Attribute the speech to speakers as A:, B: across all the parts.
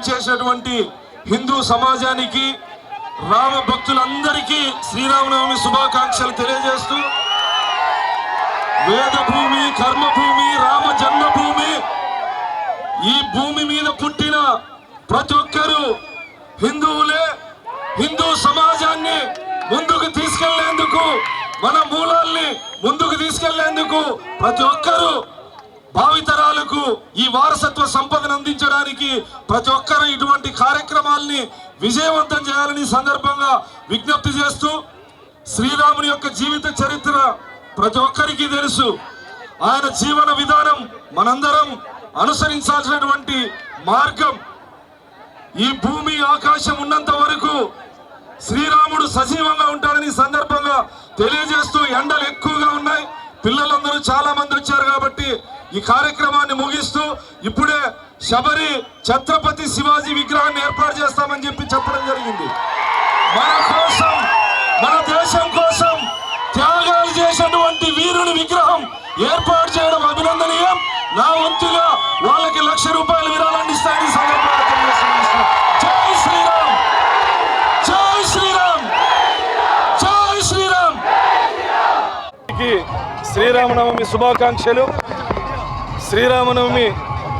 A: విచ్చేసినటువంటి హిందూ సమాజానికి రామ భక్తులందరికీ శ్రీరామనవమి శుభాకాంక్షలు తెలియజేస్తూ వేద భూమి కర్మభూమి రామ జన్మభూమి ఈ భూమి మీద పుట్టిన ప్రతి ఒక్కరూ హిందువులే. హిందూ సమాజాన్ని ముందుకు తీసుకెళ్లేందుకు మన మూలాల్ని ముందుకు తీసుకెళ్లేందుకు ప్రతి ఒక్కరూ భావితరాలకు ఈ వారసత్వ సంపదను అందించడానికి ప్రతి ఒక్కరూ ఇటువంటి కార్యక్రమాల్ని విజయవంతం చేయాలని సందర్భంగా విజ్ఞప్తి చేస్తూ శ్రీరాముని యొక్క జీవిత చరిత్ర ప్రతి ఒక్కరికి తెలుసు. ఆయన జీవన విధానం మనందరం అనుసరించాల్సినటువంటి మార్గం. ఈ భూమి ఆకాశం ఉన్నంత వరకు శ్రీరాముడు సజీవంగా ఉంటాడని సందర్భంగా తెలియజేస్తూ ఎండలు ఎక్కువగా ఉన్నాయి, పిల్లలందరూ చాలా మంది వచ్చారు కాబట్టి ఈ కార్యక్రమాన్ని ముగిస్తూ ఇప్పుడే శబరి ఛత్రపతి శివాజీ విగ్రహాన్ని ఏర్పాటు చేస్తామని చెప్పడం జరిగింది. మన కోసం మన దేశం కోసం త్యాగాలు చేసినటువంటి వీరుని విగ్రహం ఏర్పాటు చేయడం అభినందనీయం. నా వంతుగా వాళ్ళకి ₹1,00,000 విరాళాన్ని ఇస్తానని సందర్భంగా తెలియజేస్తున్నాను. జై శ్రీరామ్, జై శ్రీరామ్, జై శ్రీరామ్. శ్రీరామనవమి శుభాకాంక్షలు. శ్రీరామనవమి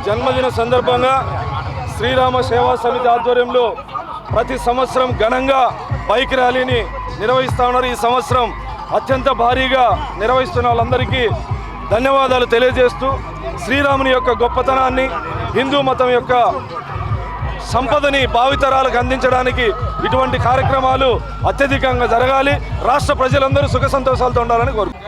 A: జన్మదిన సందర్భంగా శ్రీరామ సేవా సమితి ఆధ్వర్యంలో ప్రతి సంవత్సరం ఘనంగా బైక్ ర్యాలీని నిర్వహిస్తూ ఉన్నారు. ఈ సంవత్సరం అత్యంత భారీగా నిర్వహిస్తున్న వాళ్ళందరికీ ధన్యవాదాలు తెలియజేస్తూ శ్రీరాముని యొక్క గొప్పతనాన్ని, హిందూ మతం యొక్క సంపదని భావితరాలకు అందించడానికి ఇటువంటి కార్యక్రమాలు అత్యధికంగా జరగాలి. రాష్ట్ర ప్రజలందరూ సుఖ సంతోషాలతో ఉండాలని కోరుకుంటున్నాను.